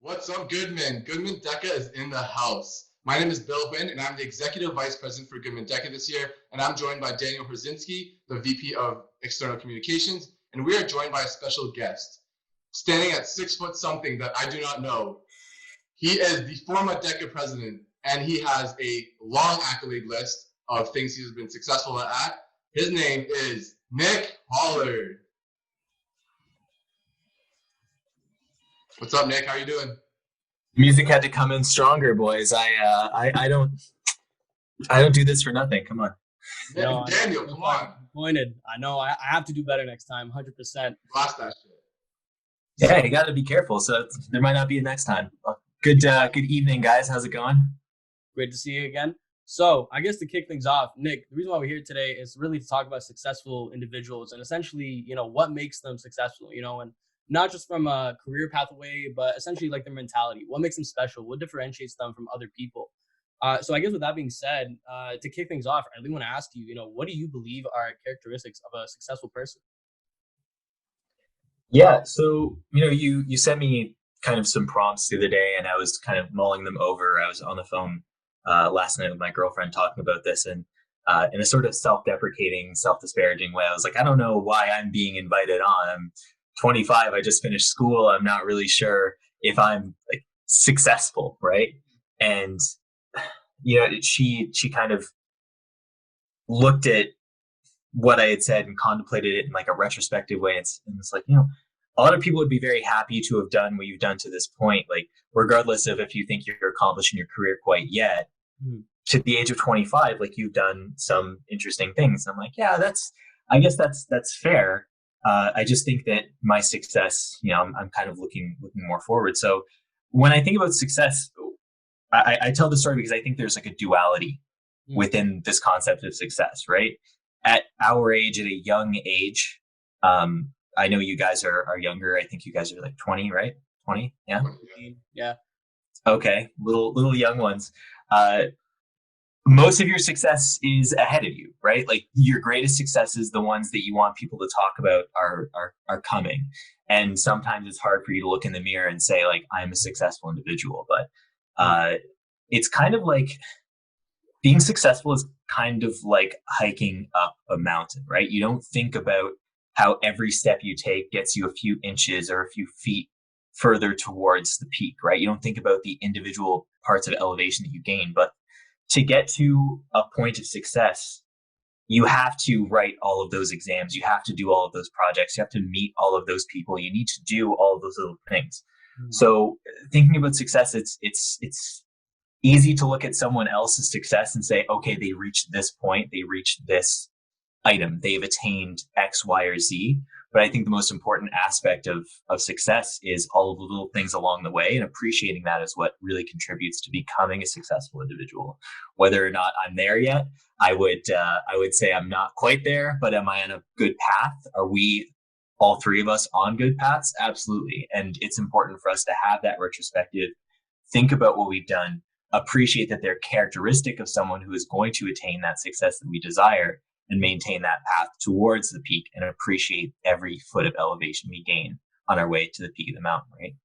What's up, Goodman? Goodman DECA is in the house. My name is Bill Huynh, and I'm the Executive Vice President for Goodman DECA this year, and I'm joined by Daniel Herzinski, the VP of External Communications, and we are joined by a special guest. Standing at 6 foot something that I do not know, he is the former DECA president, and he has a long accolade list of things he's been successful at. His name is Nick Hollard. What's up, Nick? How are you doing? Music had to come in stronger, boys. I don't do this for nothing. Come on. No, Daniel, come on. Disappointed. I know. I have to do better next time. 100%. Lost that shit. Yeah, you got to be careful. So there might not be a next time. Good evening, guys. How's it going? Great to see you again. So I guess to kick things off, Nick, the reason why we're here today is really to talk about successful individuals and essentially, what makes them successful, and not just from a career pathway, but essentially like their mentality. What makes them special? What differentiates them from other people? So I guess with that being said, to kick things off, I really want to ask you, what do you believe are characteristics of a successful person? Yeah. So, you sent me kind of some prompts the other day and I was kind of mulling them over. I was on the phone last night with my girlfriend talking about this, and in a sort of self-deprecating, self-disparaging way, I was like, I don't know why I'm being invited on. I'm 25. I just finished school. I'm not really sure if I'm like successful, right? And she kind of looked at what I had said and contemplated it in like a retrospective way. And it's like, a lot of people would be very happy to have done what you've done to this point, like regardless of if you think you're accomplished in your career quite yet. To the age of 25, like you've done some interesting things. And I'm like, yeah, I guess that's fair. I just think that my success, I'm kind of looking more forward. So when I think about success, I tell the story because I think there's like a duality within this concept of success, right? At our age, at a young age, I know you guys are younger. I think you guys are like 20, right? 20? Yeah. Yeah. Okay. Little young ones. Most of your success is ahead of you, right? Like your greatest successes, the ones that you want people to talk about are coming. And sometimes it's hard for you to look in the mirror and say like, I'm a successful individual, but it's kind of like being successful is kind of like hiking up a mountain, right? You don't think about how every step you take gets you a few inches or a few feet further towards the peak, right? You don't think about the individual parts of elevation that you gain, but to get to a point of success, you have to write all of those exams. You have to do all of those projects. You have to meet all of those people. You need to do all of those little things. So thinking about success, it's easy to look at someone else's success and say, okay, they reached this point. They reached this item. They've attained X, Y, or Z. But I think the most important aspect of success is all of the little things along the way, and appreciating that is what really contributes to becoming a successful individual. Whether or not I'm there yet, I would say I'm not quite there, but am I on a good path? Are we, all three of us, on good paths? Absolutely. And it's important for us to have that retrospective, think about what we've done, appreciate that they're characteristic of someone who is going to attain that success that we desire, and maintain that path towards the peak, and appreciate every foot of elevation we gain on our way to the peak of the mountain, right?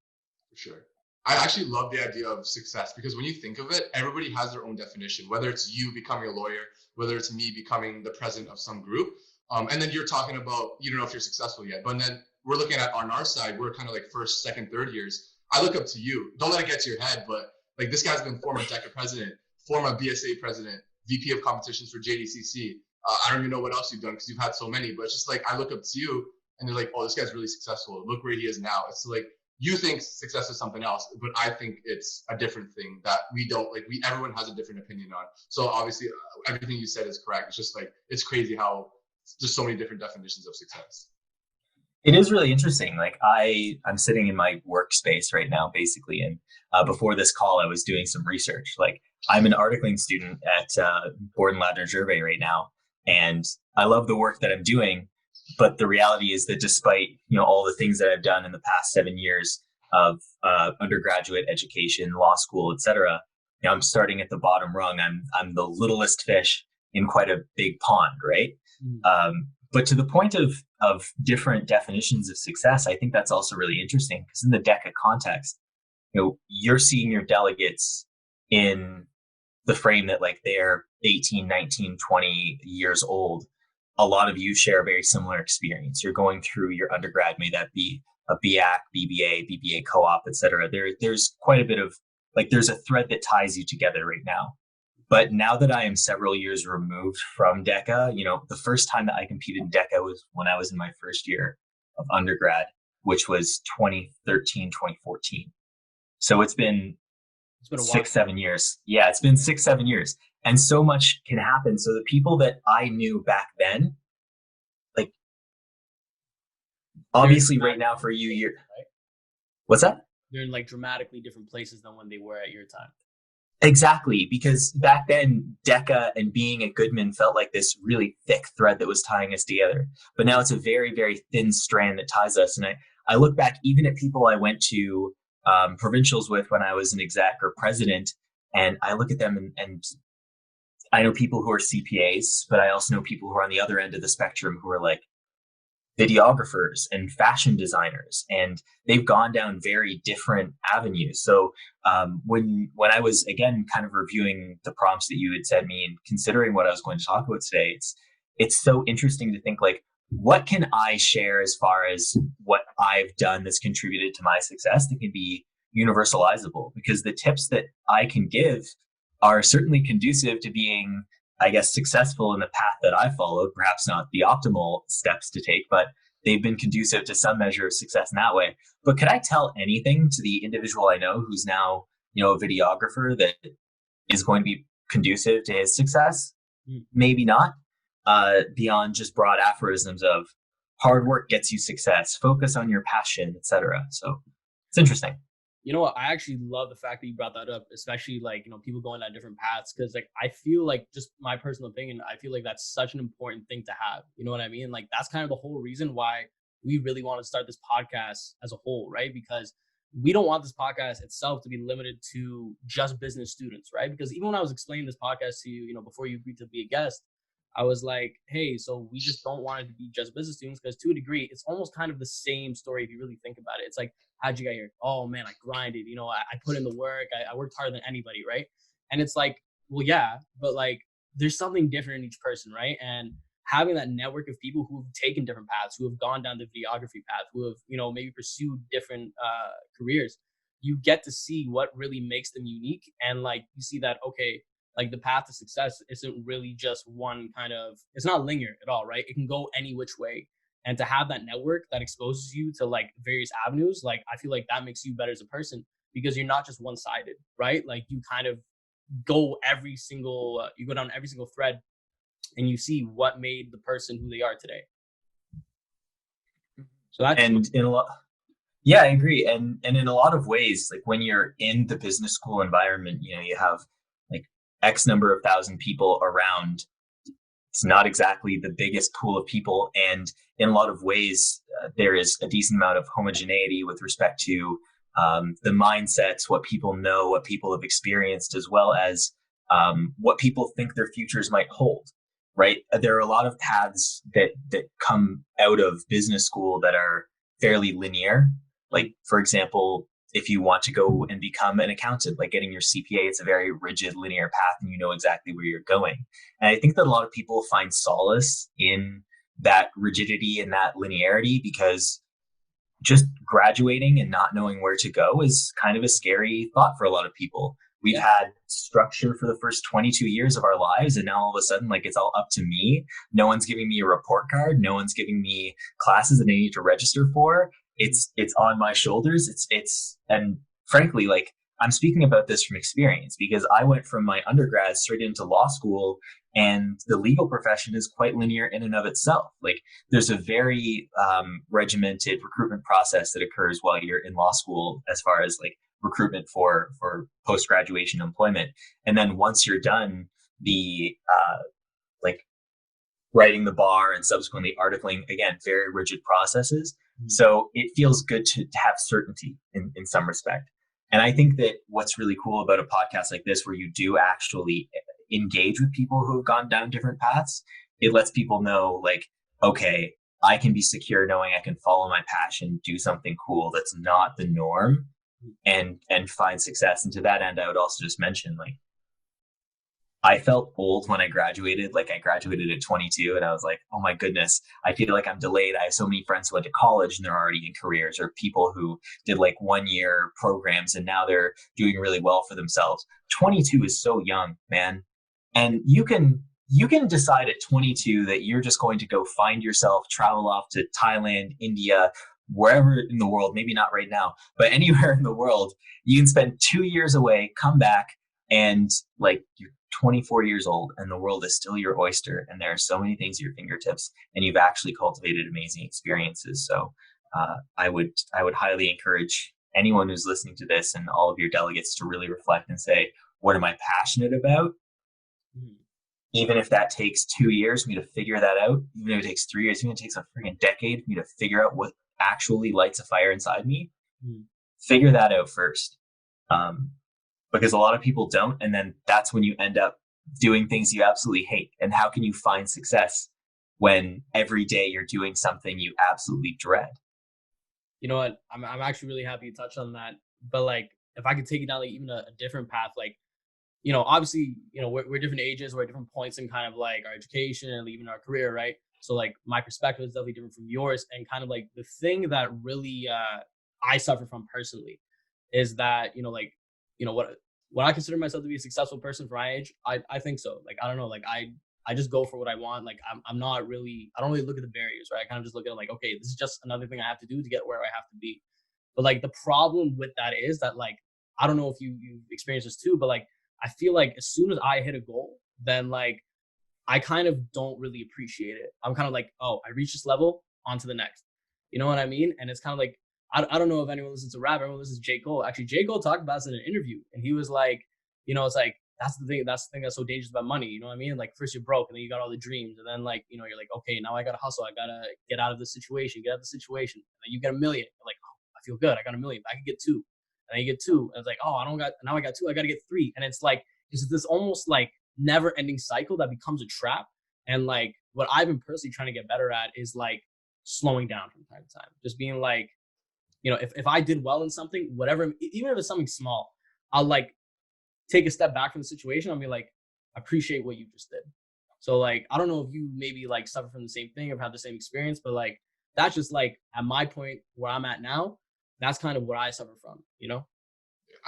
For sure. I actually love the idea of success because when you think of it, everybody has their own definition, whether it's you becoming a lawyer, whether it's me becoming the president of some group. And then you're talking about, you don't know if you're successful yet, but then we're looking at on our side, we're kind of like first, second, third years. I look up to you. Don't let it get to your head, but like this guy's been former DECA president, former BSA president, VP of competitions for JDCC. I don't even know what else you've done because you've had so many, but it's just like I look up to you and they're like, oh, this guy's really successful. Look where he is now. It's like you think success is something else, but I think it's a different thing that we don't like. Everyone has a different opinion on. So obviously, everything you said is correct. It's just like it's crazy how just so many different definitions of success. It is really interesting. Like I'm sitting in my workspace right now, basically, and before this call, I was doing some research. Like I'm an articling student at Borden Ladner Gervais right now. And I love the work that I'm doing, but the reality is that despite all the things that I've done in the past 7 years of undergraduate education, law school, etc., I'm starting at the bottom rung. I'm the littlest fish in quite a big pond, right? But to the point of different definitions of success, I think that's also really interesting because in the DECA context, you're seeing your delegates in the frame that like they're 18, 19, 20 years old. A lot of you share a very similar experience. You're going through your undergrad, may that be a BAC, BBA co-op, etc. There's quite a bit of like, there's a thread that ties you together right now. But now that I am several years removed from DECA, the first time that I competed in DECA was when I was in my first year of undergrad, which was 2013, 2014. So it's been a while. 6-7 years. Yeah, it's been 6-7 years. And so much can happen. So the people that I knew back then, like, obviously right now for you, right? What's that? They're in like dramatically different places than when they were at your time. Exactly, because back then, DECA and being at Goodman felt like this really thick thread that was tying us together. But now it's a very, very thin strand that ties us. And I look back even at people I went to provincials with when I was an exec or president, and I look at them and I know people who are CPAs, but I also know people who are on the other end of the spectrum who are like videographers and fashion designers, and they've gone down very different avenues. So when I was again kind of reviewing the prompts that you had sent me and considering what I was going to talk about today, it's so interesting to think like, what can I share as far as what I've done that's contributed to my success that can be universalizable? Because the tips that I can give are certainly conducive to being, I guess, successful in the path that I followed, perhaps not the optimal steps to take, but they've been conducive to some measure of success in that way. But could I tell anything to the individual I know who's now, a videographer that is going to be conducive to his success? Maybe not, beyond just broad aphorisms of hard work gets you success, focus on your passion, etc. So it's interesting. You know what? I actually love the fact that you brought that up, especially like, people going down different paths. Cause like, I feel like, just my personal opinion, I feel like that's such an important thing to have. You know what I mean? Like, that's kind of the whole reason why we really want to start this podcast as a whole, right? Because we don't want this podcast itself to be limited to just business students, right? Because even when I was explaining this podcast to you, before you agreed to be a guest, I was like, hey, so we just don't want it to be just business students, because to a degree, it's almost kind of the same story if you really think about it. It's like, how'd you get here? Oh man, I grinded, I put in the work, I worked harder than anybody, right? And it's like, well, yeah, but like, there's something different in each person, right? And having that network of people who've taken different paths, who have gone down the videography path, who have, maybe pursued different careers, you get to see what really makes them unique. And like, you see that, okay, like the path to success isn't really just one kind of, it's not linear at all, right? It can go any which way. And to have that network that exposes you to like various avenues, like I feel like that makes you better as a person, because you're not just one-sided, right? Like you kind of go you go down every single thread and you see what made the person who they are today. So that's, and in a lot, yeah, I agree. And in a lot of ways, like when you're in the business school environment, you have like X number of thousand people around. It's not exactly the biggest pool of people. And in a lot of ways, there is a decent amount of homogeneity with respect to the mindsets, what people know, what people have experienced, as well as what people think their futures might hold, right? There are a lot of paths that come out of business school that are fairly linear. Like, for example, if you want to go and become an accountant, like getting your CPA, it's a very rigid linear path and you know exactly where you're going. And I think that a lot of people find solace in that rigidity and that linearity, because just graduating and not knowing where to go is kind of a scary thought for a lot of people. We've had structure for the first 22 years of our lives, and now all of a sudden, like, it's all up to me. No one's giving me a report card. No one's giving me classes that I need to register for. It's on my shoulders. And frankly, like, I'm speaking about this from experience, because I went from my undergrad straight into law school, and the legal profession is quite linear in and of itself. Like, there's a very regimented recruitment process that occurs while you're in law school, as far as like recruitment for post-graduation employment. And then once you're done, the like writing the bar and subsequently articling, again, very rigid processes. Mm-hmm. So it feels good to have certainty in some respect. And I think that what's really cool about a podcast like this, where you do actually engage with people who have gone down different paths, it lets people know, like, okay, I can be secure knowing I can follow my passion, do something cool that's not the norm, and find success. And to that end, I would also just mention, like, I felt old when I graduated. Like, I graduated at 22 and I was like, oh my goodness, I feel like I'm delayed. I have so many friends who went to college and they're already in careers, or people who did like 1 year programs and now they're doing really well for themselves. 22 is so young, man. And you can decide at 22 that you're just going to go find yourself, travel off to Thailand, India, wherever in the world, maybe not right now, but anywhere in the world. You can spend 2 years away, come back, and like, you're 24 years old and the world is still your oyster, and there are so many things at your fingertips, and you've actually cultivated amazing experiences. So I would highly encourage anyone who's listening to this and all of your delegates to really reflect and say, what am I passionate about? Even if that takes 2 years for me to figure that out, even if it takes 3 years, even if it takes a freaking decade for me to figure out what actually lights a fire inside me, figure that out first. Because a lot of people don't. And then that's when you end up doing things you absolutely hate. And how can you find success when every day you're doing something you absolutely dread? You know what? I'm actually really happy you touched on that. But like, if I could take it down like even a different path, like, you know, obviously, you know, we're different ages, we're at different points in kind of like our education and even our career, right? So like my perspective is definitely different from yours. And kind of like the thing that really I suffer from personally is that, you know, like, you know, what I consider myself to be a successful person for my age, I think so. Like, I don't know, like I just go for what I want. Like, I don't really look at the barriers, right? I kind of just look at it like, okay, this is just another thing I have to do to get where I have to be. But like the problem with that is that, like, I don't know if you've experienced this too, but like, I feel like as soon as I hit a goal, then like, I kind of don't really appreciate it. I'm kind of like, oh, I reached this level, on to the next. You know what I mean? And it's kind of like, I don't know if anyone listens to rap. Everyone listens to J. Cole. Actually, J. Cole talked about this in an interview, and he was like, you know, it's like, that's the thing that's so dangerous about money. You know what I mean? Like, first you're broke, and then you got all the dreams, and then like, you know, you're like, okay, now I gotta hustle. I gotta get out of this situation. And then you get $1 million. You're like, oh, I feel good. I got $1 million. I could get two. And then you get two, and it's like, oh, now I got two. I gotta get three. And it's like, it's this almost like never-ending cycle that becomes a trap. And like, what I've been personally trying to get better at is like slowing down from time to time, just being like, you know, if I did well in something, whatever, even if it's something small, I'll like take a step back from the situation. I'll be like, appreciate what you just did. So like, I don't know if you maybe like suffer from the same thing or have the same experience, but like, that's just like at my point where I'm at now, that's kind of what I suffer from, you know?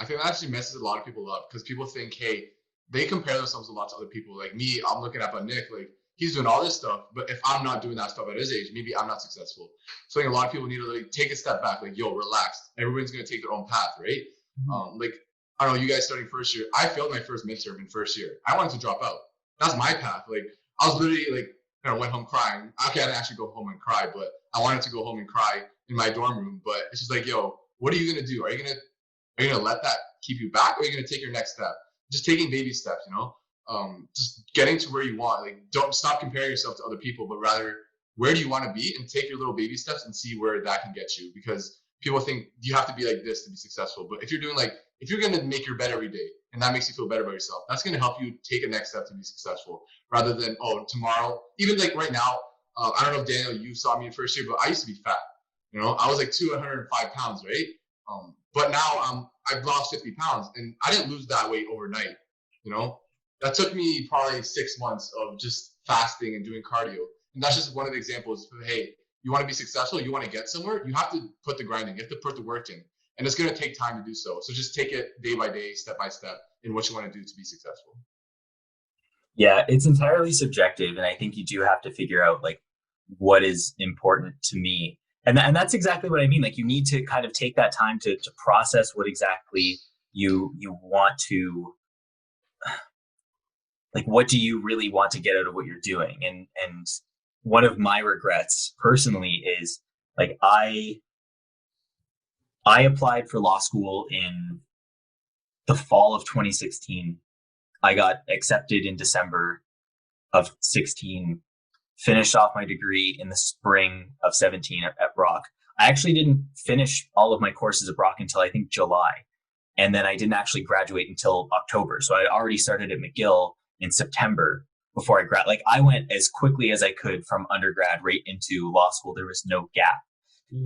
I think that actually messes a lot of people up because people think, hey, they compare themselves a lot to other people. Like me, I'm looking at Nick, like, he's doing all this stuff, but if I'm not doing that stuff at his age, maybe I'm not successful. So I think a lot of people need to like take a step back, like, yo, relax. Everyone's gonna take their own path, right? Like, I don't know, you guys starting first year. I failed my first midterm in first year. I wanted to drop out. That's my path. Like, I was literally like, you know, went home crying. Okay, I didn't actually go home and cry, but I wanted to go home and cry in my dorm room. But it's just like, yo, what are you gonna do? Are you gonna let that keep you back, or are you gonna take your next step? Just taking baby steps, you know. Just getting to where you want. Like, don't stop comparing yourself to other people, but rather, where do you want to be, and take your little baby steps and see where that can get you. Because people think you have to be like this to be successful, but if you're going to make your bed every day and that makes you feel better about yourself, that's going to help you take a next step to be successful, rather than, oh, tomorrow. Even like right now, I don't know if Daniel, you saw me in first year, but I used to be fat. You know, I was like 205 pounds, right? But now I've lost 50 pounds, and I didn't lose that weight overnight. You know, that took me probably 6 months of just fasting and doing cardio. And that's just one of the examples of, hey, you want to be successful, you want to get somewhere, you have to put the grind in, you have to put the work in. And it's going to take time to do so. So just take it day by day, step by step in what you want to do to be successful. Yeah, it's entirely subjective. And I think you do have to figure out like what is important to me. And that's exactly what I mean. Like, you need to kind of take that time to process what exactly you want to, like, what do you really want to get out of what you're doing? And one of my regrets personally is like, I applied for law school in the fall of 2016. I got accepted in December of 16, finished off my degree in the spring of 17 at Brock. I actually didn't finish all of my courses at Brock until I think July. And then I didn't actually graduate until October. So I already started at McGill in September before I like, I went as quickly as I could from undergrad right into law school. There was no gap.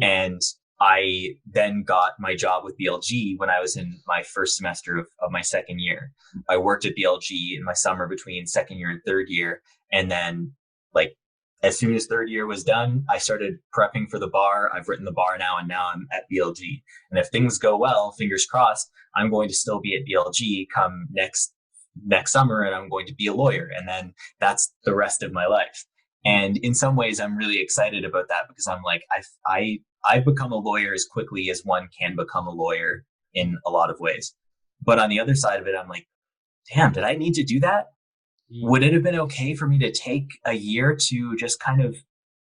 And I then got my job with BLG when I was in my first semester of my second year. I worked at BLG in my summer between second year and third year. And then like as soon as third year was done, I started prepping for the bar. I've written the bar now, and now I'm at BLG. And if things go well, fingers crossed, I'm going to still be at BLG come next summer, and I'm going to be a lawyer. And then that's the rest of my life. And in some ways, I'm really excited about that, because I'm like, I've become a lawyer as quickly as one can become a lawyer in a lot of ways. But on the other side of it, I'm like, damn, did I need to do that? Would it have been okay for me to take a year to just kind of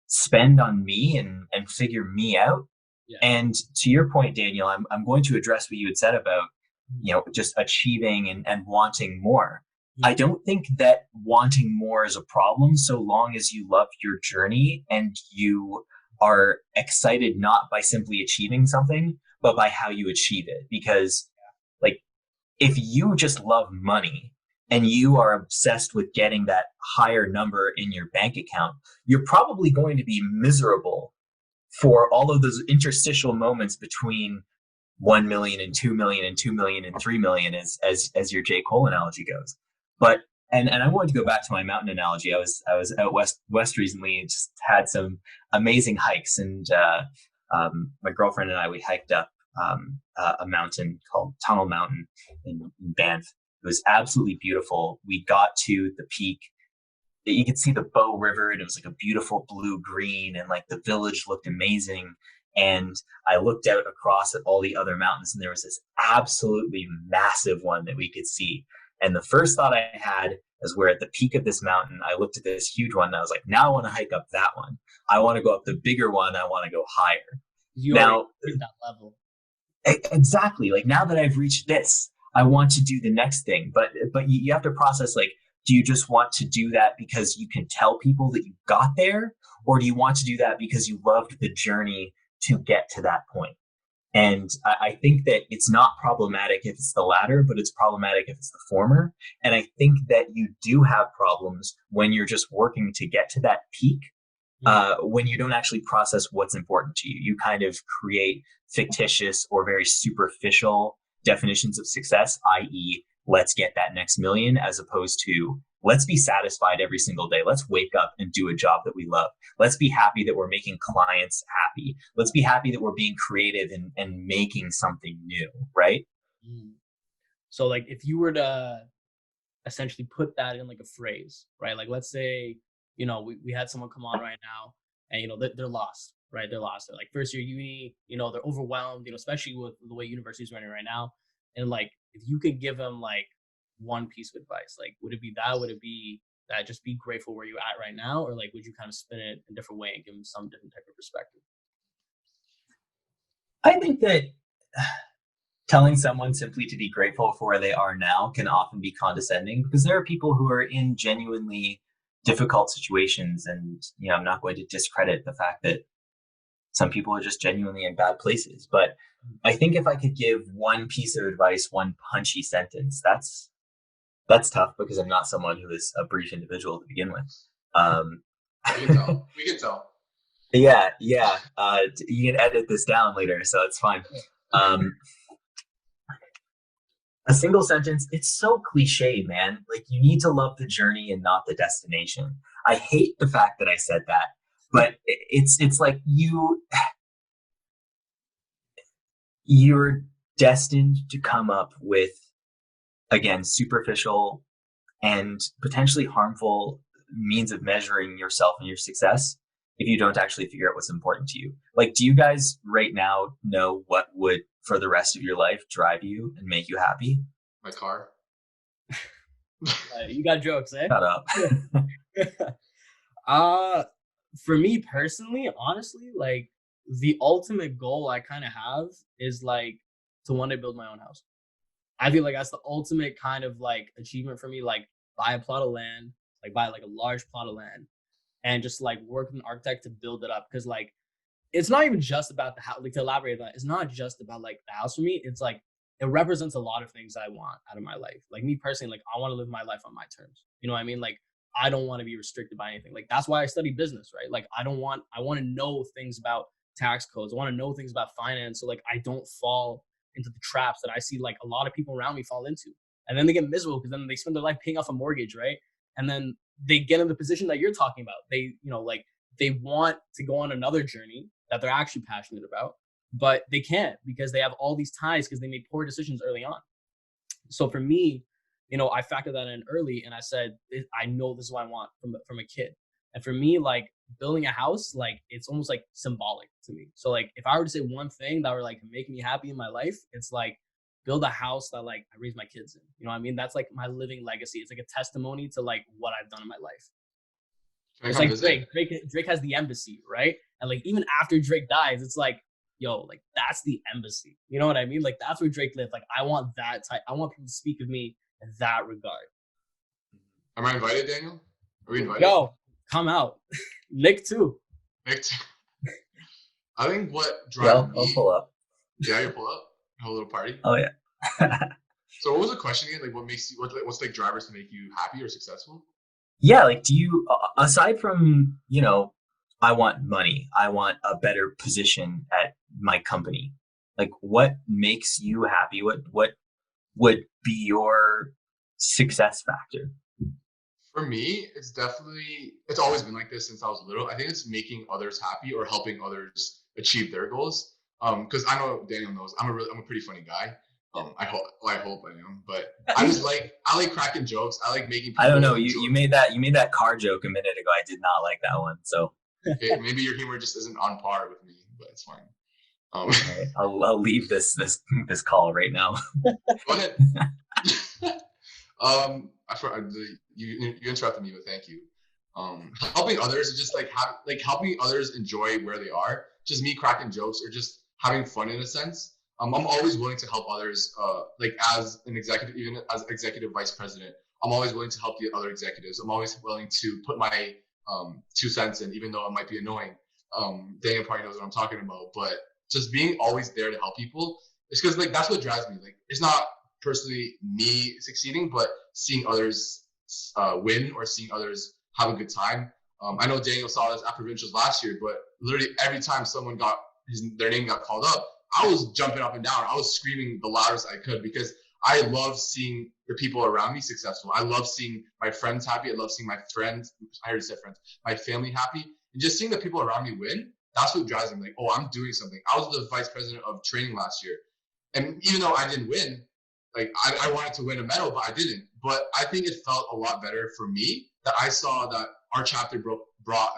spend on me and figure me out? Yeah. And to your point, Daniel, I'm going to address what you had said about, just achieving and wanting more. I don't think that wanting more is a problem, so long as you love your journey and you are excited not by simply achieving something, but by how you achieve it. Because like, if you just love money and you are obsessed with getting that higher number in your bank account, you're probably going to be miserable for all of those interstitial moments between 1 million and 2 million and 2 million and 3 million, as your J. Cole analogy goes. But and I wanted to go back to my mountain analogy. I was out west recently and just had some amazing hikes, and my girlfriend and I, we hiked up a mountain called Tunnel Mountain in Banff. It was absolutely beautiful. We got to the peak. You could see the Bow River, and it was like a beautiful blue green, and like the village looked amazing. And I looked out across at all the other mountains, and there was this absolutely massive one that we could see. And the first thought I had is, we're at the peak of this mountain. I looked at this huge one, and I was like, now I want to hike up that one. I want to go up the bigger one. I want to go higher. You now, reached that level. Exactly. Like, now that I've reached this, I want to do the next thing. But you have to process, like, do you just want to do that because you can tell people that you got there? Or do you want to do that because you loved the journey to get to that point? And I think that it's not problematic if it's the latter, but it's problematic if it's the former. And I think that you do have problems when you're just working to get to that peak, when you don't actually process what's important to you. You kind of create fictitious or very superficial definitions of success, i.e., let's get that next million, as opposed to let's be satisfied every single day. Let's wake up and do a job that we love. Let's be happy that we're making clients happy. Let's be happy that we're being creative and making something new, right? So like, if you were to essentially put that in like a phrase, right? Like, let's say, we had someone come on right now, and, they're lost, right? They're lost. They're like first year uni, they're overwhelmed, especially with the way university's running right now. And like, if you could give them like one piece of advice, like, would it be that? Would it be that just be grateful where you're at right now? Or like, would you kind of spin it a different way and give them some different type of perspective? I think that telling someone simply to be grateful for where they are now can often be condescending, because there are people who are in genuinely difficult situations. And, I'm not going to discredit the fact that some people are just genuinely in bad places. But I think if I could give one piece of advice, one punchy sentence, that's tough, because I'm not someone who is a brief individual to begin with. We can tell. Yeah. You can edit this down later, so it's fine. A single sentence, it's so cliche, man. Like, you need to love the journey and not the destination. I hate the fact that I said that, but it's like you're destined to come up with, again, superficial and potentially harmful means of measuring yourself and your success if you don't actually figure out what's important to you. Like, do you guys right now know what would, for the rest of your life, drive you and make you happy? My car. You got jokes, eh? Shut up. For me personally, honestly, like, the ultimate goal I kind of have is like to one day build my own house. I feel like that's the ultimate kind of like achievement for me. Like, buy a plot of land, like buy like a large plot of land, and just like work with an architect to build it up. Because like, it's not even just about the house. Like, to elaborate on that, it's not just about like the house for me. It's like, it represents a lot of things I want out of my life. Like, me personally, like, I want to live my life on my terms. You know what I mean? Like, I don't want to be restricted by anything. Like, that's why I study business, right? Like, I want to know things about tax codes. I want to know things about finance, so like I don't fall into the traps that I see like a lot of people around me fall into. And then they get miserable because then they spend their life paying off a mortgage, right? And then they get in the position that you're talking about. They, like they want to go on another journey that they're actually passionate about, but they can't because they have all these ties because they made poor decisions early on. So for me, I factored that in early and I said, I know this is what I want from a kid. And for me, like building a house, like it's almost like symbolic to me. So like if I were to say one thing that would like make me happy in my life, it's like build a house that like I raise my kids in. You know what I mean? That's like my living legacy. It's like a testimony to like what I've done in my life. It's like Drake has the embassy, right? And like even after Drake dies, it's like, yo, like that's the embassy. You know what I mean? Like that's where Drake lived. Like I want that type. I want people to speak of me in that regard. Am I invited, Daniel? Are we invited? Yo, come out. Nick too. Nick too. I think what drives me. I'll pull up. Yeah, you pull up. Have a little party. Oh yeah. So what was the question again? Like what makes you what's like drivers to make you happy or successful? Yeah, like do you aside from, I want money, I want a better position at my company. Like what makes you happy? What would be your success factor? For me, it's always been like this since I was little. I think it's making others happy or helping others achieve their goals. Because I know Daniel knows I'm a pretty funny guy. I hope I am, but I like cracking jokes. I like making people. I don't know. You made that car joke a minute ago. I did not like that one. So maybe your humor just isn't on par with me, but it's fine. Right, I'll leave this call right now. Go ahead. You interrupted me, but thank you. Helping others is just like helping others enjoy where they are. Just me cracking jokes or just having fun in a sense. I'm always willing to help others. Like as an executive, even as executive vice president, I'm always willing to help the other executives. I'm always willing to put my 2 cents in, even though it might be annoying. Daniel probably knows what I'm talking about, but just being always there to help people. It's because like that's what drives me. Like it's not personally me succeeding, but seeing others win or seeing others have a good time. I know Daniel saw this at provincials last year, but literally every time someone got their name got called up, I was jumping up and down. I was screaming the loudest I could because I love seeing the people around me successful. I love seeing my friends happy. I love seeing my friends. I already said friends. My family happy, and just seeing the people around me win. That's what drives me. Like, oh, I'm doing something. I was the vice president of training last year, and even though I didn't win, like I wanted to win a medal, but I didn't. But I think it felt a lot better for me that I saw that our chapter broke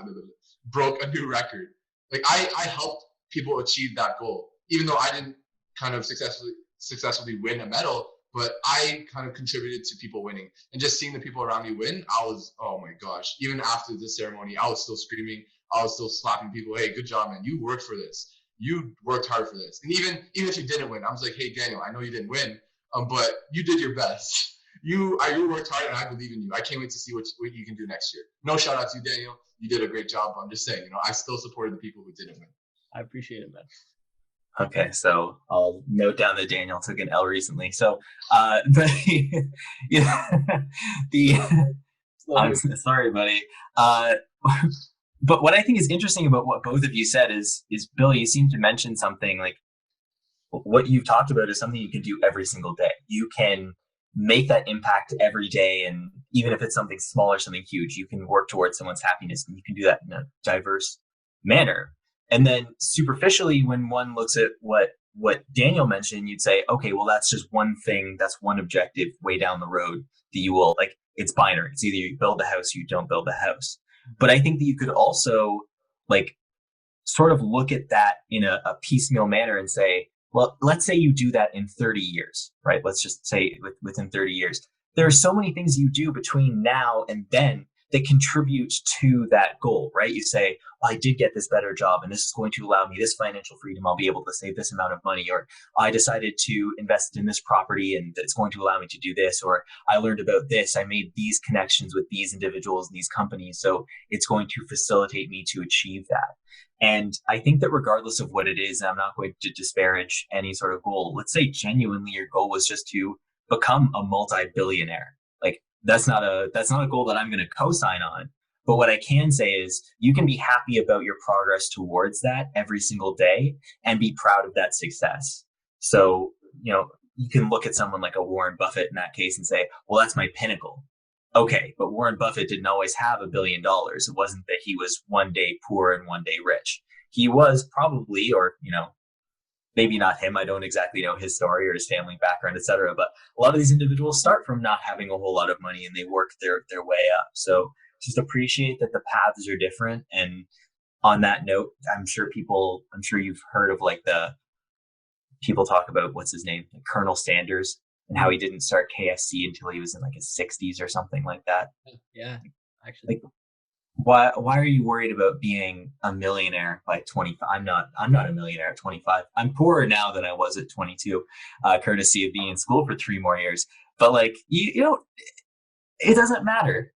a new record. Like I helped people achieve that goal, even though I didn't kind of successfully win a medal, but I kind of contributed to people winning. And just seeing the people around me win, I was, oh my gosh. Even after the ceremony, I was still screaming. I was still slapping people. Hey, good job, man. You worked for this. You worked hard for this. And even if you didn't win, I was like, hey, Daniel, I know you didn't win, but you did your best. You worked hard, and I believe in you. I can't wait to see what you can do next year. No shout out to you, Daniel. You did a great job. I'm just saying, I still supported the people who didn't win. I appreciate it, man. Okay, so I'll note down that Daniel took an L recently. So, I'm sorry, buddy. But what I think is interesting about what both of you said is Bill, you seem to mention something like what you've talked about is something you can do every single day. You can make that impact every day, and even if it's something small or something huge, you can work towards someone's happiness, and you can do that in a diverse manner. And then superficially, when one looks at what Daniel mentioned, you'd say, okay, well, that's just one thing. That's one objective way down the road that you will, like, it's binary. It's either you build a house or you don't build a house. But I think that you could also, like, sort of look at that in a piecemeal manner and say, well, let's say you do that in 30 years, right? Let's just say within 30 years. There are so many things you do between now and then that contribute to that goal, right? You say, well, I did get this better job and this is going to allow me this financial freedom. I'll be able to save this amount of money, or I decided to invest in this property and it's going to allow me to do this, or I learned about this. I made these connections with these individuals and these companies. So it's going to facilitate me to achieve that. And I think that regardless of what it is, I'm not going to disparage any sort of goal. Let's say genuinely your goal was just to become a multi-billionaire. Like, that's not a goal that I'm going to co-sign on. But what I can say is you can be happy about your progress towards that every single day and be proud of that success. So, you can look at someone like a Warren Buffett in that case and say, well, that's my pinnacle. Okay, but Warren Buffett didn't always have $1 billion. It wasn't that he was one day poor and one day rich. He was probably, or, maybe not him. I don't exactly know his story or his family background, et cetera. But a lot of these individuals start from not having a whole lot of money and they work their way up. So just appreciate that the paths are different. And on that note, I'm sure you've heard of like the people talk about what's his name, like Colonel Sanders, and how he didn't start KFC until he was in like his 60s or something like that. Yeah, actually. Like, why are you worried about being a millionaire by 25? I'm not a millionaire at 25. I'm poorer now than I was at 22, courtesy of being in school for 3 more years. But like, it doesn't matter.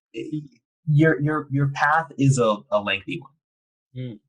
Your path is a lengthy one.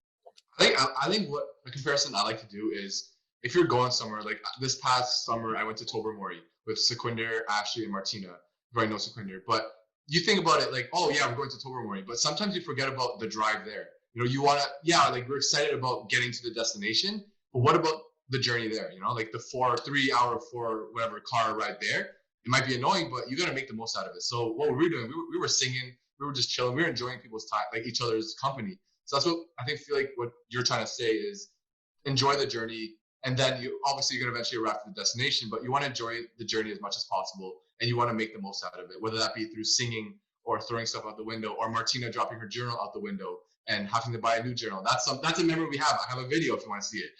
I think what the comparison I like to do is, if you're going somewhere, like this past summer, I went to Tobermory with Sequinder, Ashley, and Martina. Everybody knows Sequinder. But you think about it like, oh yeah, I'm going to Tobermory. But sometimes you forget about the drive there. You want to, like we're excited about getting to the destination. But what about the journey there? Like the 3 hour, 4 whatever car ride there. It might be annoying, but you got to make the most out of it. So what were we doing? We were singing. We were just chilling. We were enjoying people's time, like each other's company. So that's what I feel like what you're trying to say is enjoy the journey. And then you're going to eventually arrive to the destination, but you want to enjoy the journey as much as possible. And you want to make the most out of it, whether that be through singing or throwing stuff out the window, or Martina dropping her journal out the window and having to buy a new journal. That's a memory we have. I have a video if you want to see it.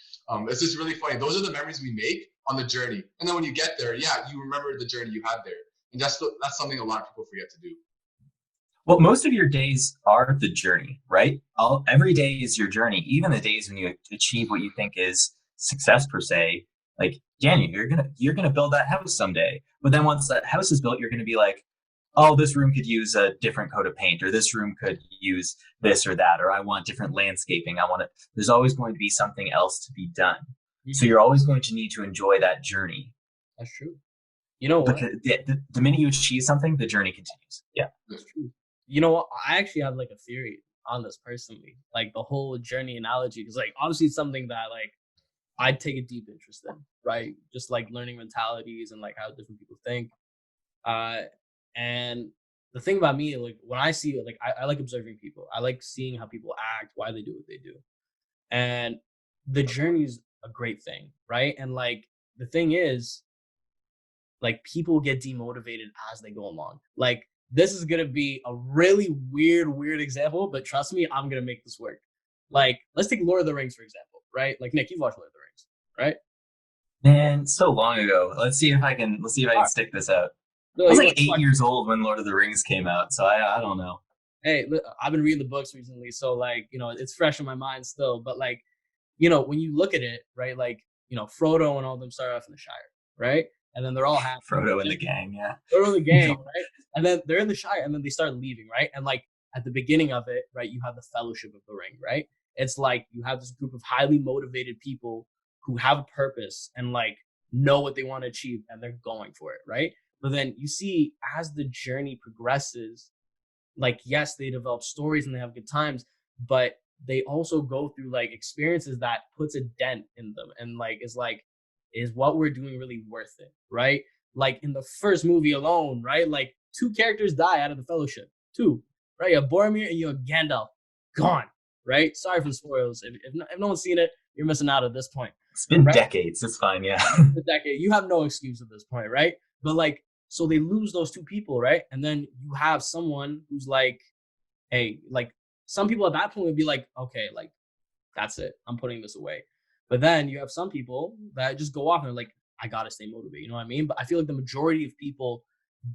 It's just really funny. Those are the memories we make on the journey. And then when you get there, you remember the journey you had there. And that's something a lot of people forget to do. Well, most of your days are the journey, right? Every day is your journey. Even the days when you achieve what you think is success per se, like Daniel, you're gonna build that house someday. But then once that house is built, you're gonna be like, oh, this room could use a different coat of paint, or this room could use this or that, or I want different landscaping. There's always going to be something else to be done. Mm-hmm. So you're always going to need to enjoy that journey. That's true. You know what? The minute you achieve something, the journey continues. Yeah. That's true. You know what? I actually have like a theory on this personally, like the whole journey analogy, because like obviously it's something that like I'd take a deep interest in, right? Just like learning mentalities and like how different people think. And the thing about me, like when I see it, like I like observing people. I like seeing how people act, why they do what they do. And the journey is a great thing, right? And like the thing is, like people get demotivated as they go along. Like this is gonna be a really weird example, but trust me, I'm gonna make this work. Like let's take Lord of the Rings for example, right? Like Nick, you've watched Lord of the Rings, right? Man, so long ago. Let's see if I can stick this out. I was like 8 years old when Lord of the Rings came out, so I don't know. Hey, I've been reading the books recently, so like, it's fresh in my mind still. But like, when you look at it, right, like, Frodo and all of them start off in the Shire, right? And then they're all happy. Frodo and the gang, yeah. Frodo and the gang, right? And then they're in the Shire, and then they start leaving, right? And like at the beginning of it, right, you have the Fellowship of the Ring, right? It's like you have this group of highly motivated people who have a purpose and like know what they want to achieve, and they're going for it, right? But then you see as the journey progresses, like, yes, they develop stories and they have good times, but they also go through like experiences that puts a dent in them. And like, is what we're doing really worth it? Right? Like in the first movie alone, right? Like 2 characters die out of the Fellowship. 2, right? You have Boromir and you have Gandalf gone, right? Sorry for the spoilers. If no one's seen it, you're missing out at this point. It's been decades. It's fine. Yeah. A decade. You have no excuse at this point. Right. But like, so they lose those 2 people, right? And then you have someone who's like, hey, like some people at that point would be like, okay, like that's it. I'm putting this away. But then you have some people that just go off and they're like, I got to stay motivated. You know what I mean? But I feel like the majority of people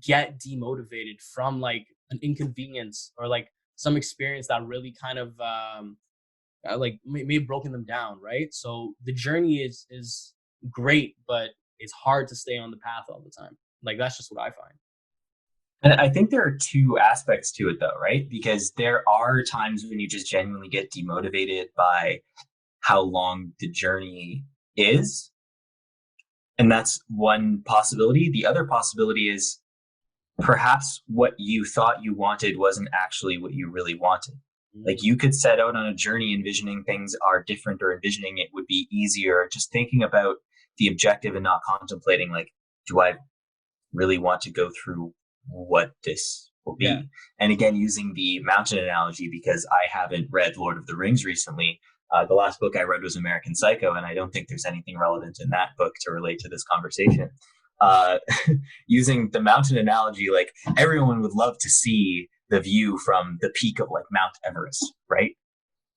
get demotivated from like an inconvenience or like some experience that really kind of like may have broken them down, right? So the journey is great, but it's hard to stay on the path all the time. Like, that's just what I find. And I think there are 2 aspects to it, though, right? Because there are times when you just genuinely get demotivated by how long the journey is. And that's one possibility. The other possibility is perhaps what you thought you wanted wasn't actually what you really wanted. Like you could set out on a journey envisioning things are different, or envisioning it would be easier, just thinking about the objective and not contemplating like, do I really want to go through what this will be? Yeah. And again, using the mountain analogy, because I haven't read Lord of the Rings recently. The last book I read was American Psycho, and I don't think there's anything relevant in that book to relate to this conversation. Uh, Using the mountain analogy, like everyone would love to see the view from the peak of like Mount Everest, right?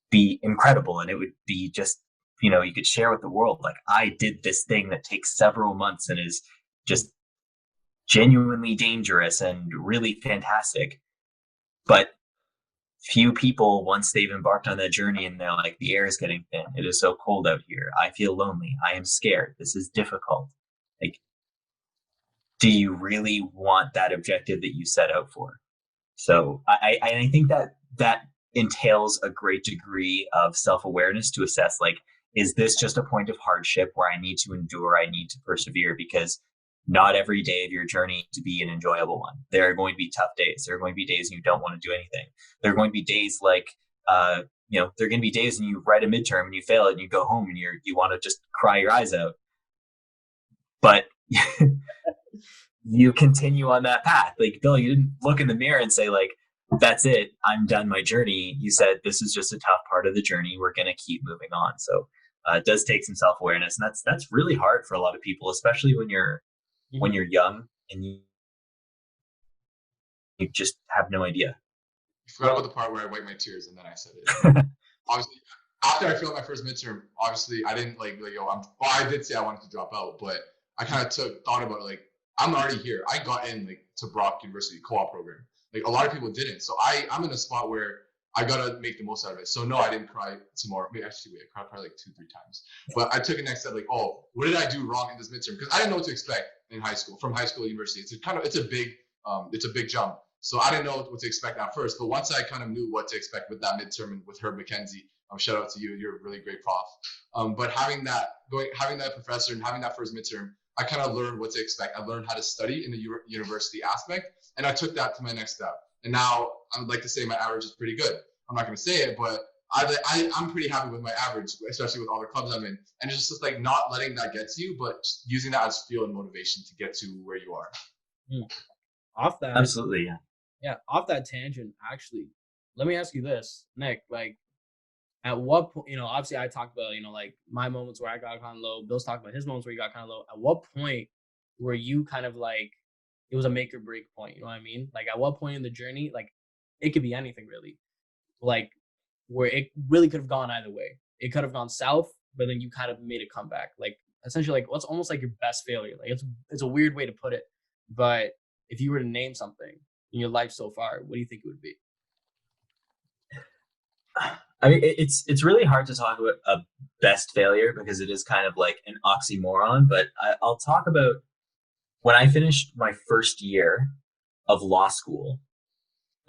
Be incredible. And it would be just, you could share with the world, like, I did this thing that takes several months and is just genuinely dangerous and really fantastic. But few people, once they've embarked on that journey and they're like, the air is getting thin, it is so cold out here, I feel lonely, I am scared, this is difficult. Like, do you really want that objective that you set out for? So I think that entails a great degree of self-awareness to assess, like, is this just a point of hardship where I need to endure, I need to persevere? Because not every day of your journey to be an enjoyable one. There are going to be tough days. There are going to be days you don't want to do anything. There are going to be days like, there are going to be days when you write a midterm and you fail it and you go home and you want to just cry your eyes out. But you continue on that path. Like, Bill, you didn't look in the mirror and say like, that's it, I'm done my journey. You said, this is just a tough part of the journey. We're going to keep moving on. So it does take some self-awareness, and that's really hard for a lot of people, especially when you're young and you just have no idea. You forgot about the part where I wiped my tears and then I said it. Obviously, after I failed my first midterm, obviously I didn't I did say I wanted to drop out, but I kind of thought about it, like, I'm already here. I got in like to Brock University co-op program. Like, a lot of people didn't. So I'm in a spot where I gotta make the most out of it. So no, I didn't cry some more. I cried probably like 2-3 times. But I took a next step, like, oh, what did I do wrong in this midterm? Because I didn't know what to expect in high school, from high school to university. It's a big jump. So I didn't know what to expect at first. But once I kind of knew what to expect with that midterm and with Herb McKenzie, shout out to you. You're a really great prof. But having that professor and having that first midterm, I kind of learned what to expect. I learned how to study in the university aspect, and I took that to my next step. And now I would like to say my average is pretty good. I'm not going to say it, but I'm pretty happy with my average, especially with all the clubs I'm in. And it's just like not letting that get to you, but using that as fuel and motivation to get to where you are. Off that, absolutely, yeah. Off that tangent, actually, let me ask you this, Nick. Like, at what point, obviously I talked about, like my moments where I got kind of low. Bill's talked about his moments where he got kind of low. At what point were you kind of like, it was a make or break point? You know what I mean? Like, at what point in the journey, like, it could be anything really, like, where it really could have gone either way. It could have gone south, but then you kind of made a comeback. Like, essentially, like, what's almost like your best failure. Like, it's a weird way to put it, but if you were to name something in your life so far, what do you think it would be? I mean, it's really hard to talk about a best failure because it is kind of like an oxymoron, but I'll talk about when I finished my first year of law school.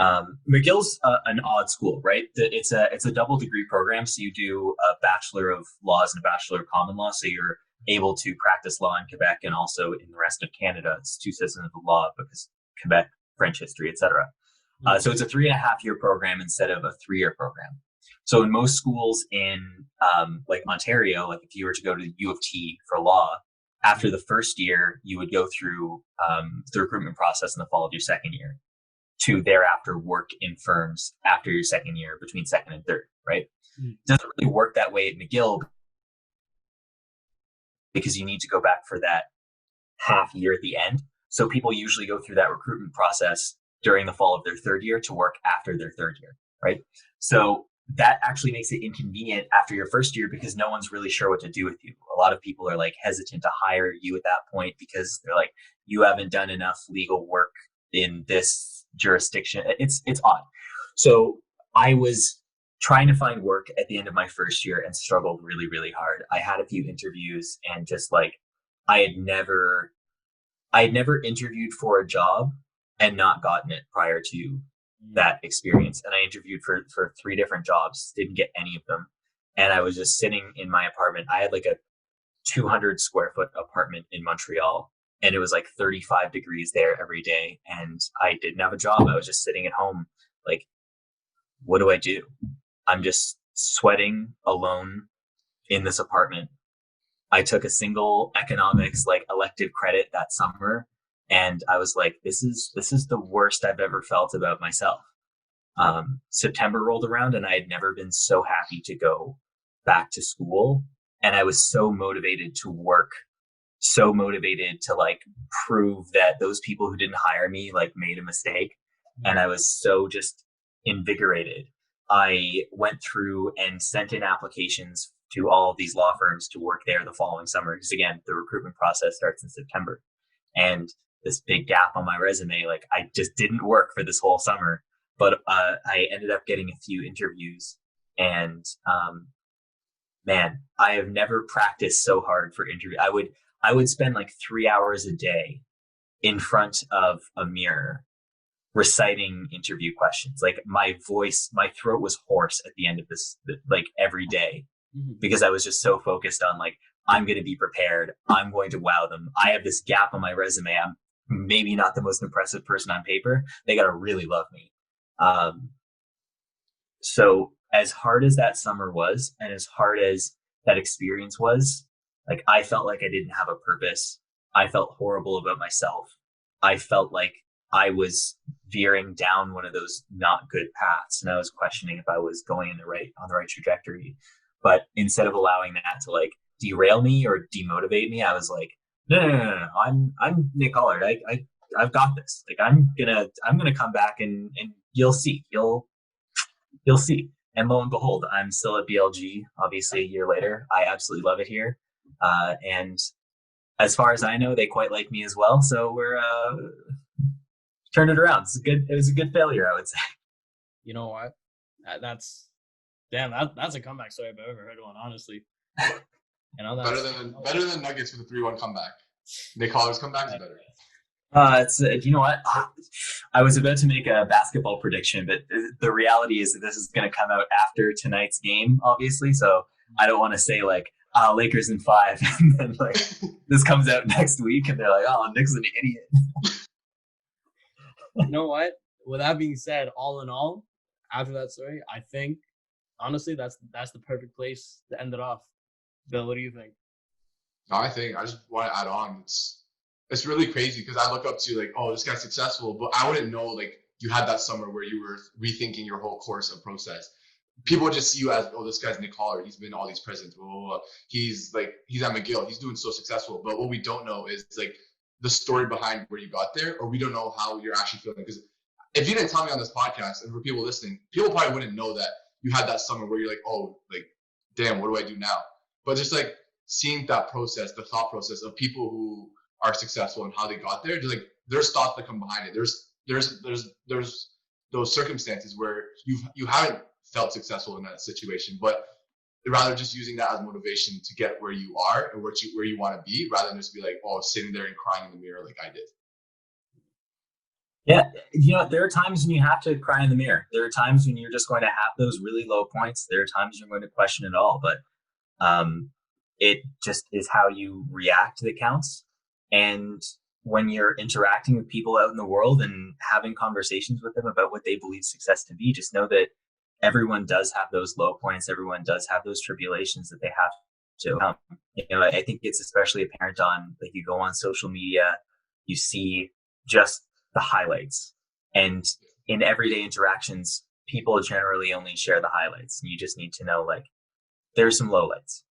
McGill's an odd school, right? It's a double degree program. So you do a Bachelor of Laws and a Bachelor of Common Law. So you're able to practice law in Quebec and also in the rest of Canada. It's two systems of the law because Quebec, French history, etc. So it's a 3.5-year program instead of a 3-year program. So in most schools in like Ontario, like if you were to go to the U of T for law, after the first year, you would go through the recruitment process in the fall of your second year to thereafter work in firms after your second year between second and third, right? It doesn't really work that way at McGill because you need to go back for that half year at the end. So people usually go through that recruitment process during the fall of their third year to work after their third year, right? So that actually makes it inconvenient after your first year because no one's really sure what to do with you. A lot of people are like hesitant to hire you at that point because they're like, you haven't done enough legal work in this jurisdiction. It's odd. So I was trying to find work at the end of my first year and struggled really, really hard. I had a few interviews and just like, I had never interviewed for a job and not gotten it prior to that experience. And I interviewed for 3 different jobs, didn't get any of them. And I was just sitting in my apartment. I had like a 200 square foot apartment in Montreal. and it was like 35 degrees there every day, and I didn't have a job. I was just sitting at home. Like, what do I do? I'm just sweating alone in this apartment. I took a single economics like elective credit that summer, and I was like, this is the worst I've ever felt about myself. September rolled around, and I had never been so happy to go back to school, and I was so motivated to work, so motivated to like prove that those people who didn't hire me like made a mistake, and I was so just invigorated. I went through and sent in applications to all of these law firms to work there the following summer, because again, the recruitment process starts in September. And this big gap on my resume, like I just didn't work for this whole summer, but I ended up getting a few interviews, and man, I have never practiced so hard for interview. I would spend like 3 hours a day in front of a mirror reciting interview questions. Like my throat was hoarse at the end of this, like every day, because I was just so focused on like, I'm going to be prepared. I'm going to wow them. I have this gap on my resume. I'm maybe not the most impressive person on paper. They got to really love me. So as hard as that summer was, and as hard as that experience was, like I felt like I didn't have a purpose. I felt horrible about myself. I felt like I was veering down one of those not good paths, and I was questioning if I was going on the right trajectory. But instead of allowing that to like derail me or demotivate me, I was like, no. I'm Nick Hollard. I've got this. Like I'm gonna come back and you'll see. You'll see. And lo and behold, I'm still at BLG, obviously a year later. I absolutely love it here. And as far as I know, they quite like me as well. So we're turned it around. It was a good failure, I would say. You know what? That's a comeback story if I've ever heard one, honestly. You know, better than Nuggets with a 3-1 comeback. Nick Hollard's comeback is better. You know what? I was about to make a basketball prediction, but the reality is that this is going to come out after tonight's game, obviously. So I don't want to say like, Lakers in 5, and then like this comes out next week, and they're like, oh, Nick's an idiot. You know what? With that being said, all in all, after that story, I think honestly that's the perfect place to end it off. Bill, what do you think? No, I just want to add on. It's really crazy because I look up to like, oh, this guy's successful, but I wouldn't know like you had that summer where you were rethinking your whole course of process. People just see you as, oh, this guy's Nick Hollard. He's been all these presidents. Blah, blah, blah. He's at McGill. He's doing so successful. But what we don't know is like the story behind where you got there, or we don't know how you're actually feeling. Because if you didn't tell me on this podcast, and for people listening, people probably wouldn't know that you had that summer where you're like, oh, like, damn, what do I do now? But just like seeing that process, the thought process of people who are successful and how they got there, just like there's thoughts that come behind it. There's those circumstances where you haven't felt successful in that situation, but rather just using that as motivation to get where you are and where you want to be, rather than just be like, oh, sitting there and crying in the mirror like I did. Yeah, you know, there are times when you have to cry in the mirror. There are times when you're just going to have those really low points. There are times you're going to question it all, but it just is how you react that counts. And when you're interacting with people out in the world and having conversations with them about what they believe success to be, just know that everyone does have those low points. Everyone does have those tribulations that they have to overcome. You know, I think it's especially apparent on, like, you go on social media, you see just the highlights, and in everyday interactions, people generally only share the highlights. And you just need to know, like, there's some lowlights,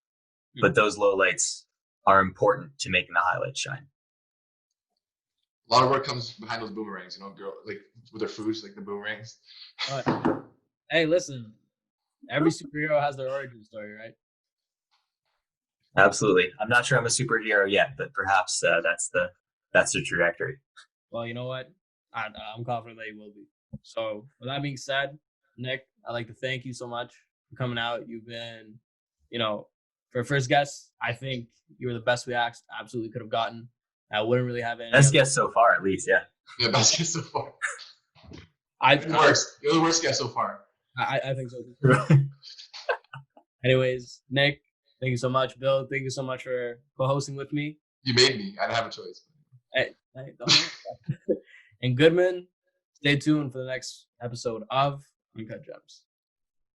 but those lowlights are important to making the highlights shine. A lot of work comes behind those boomerangs, you know, girl, like with their foods, like the boomerangs. Hey, listen, every superhero has their origin story, right? Absolutely. I'm not sure I'm a superhero yet, but perhaps that's the trajectory. Well, you know what? I'm confident that you will be. So with that being said, Nick, I'd like to thank you so much for coming out. You've been, you know, for a first guest, I think you were the best we absolutely could have gotten. I wouldn't really have any. Best guest so far, at least, yeah. Yeah, best guest so far. Worst. You're the worst guest so far. I think so too. Anyways, Nick, thank you so much. Bill, thank you so much for co-hosting with me. You made me. I didn't have a choice. Hey, don't. And Goodman, stay tuned for the next episode of Uncut Gems.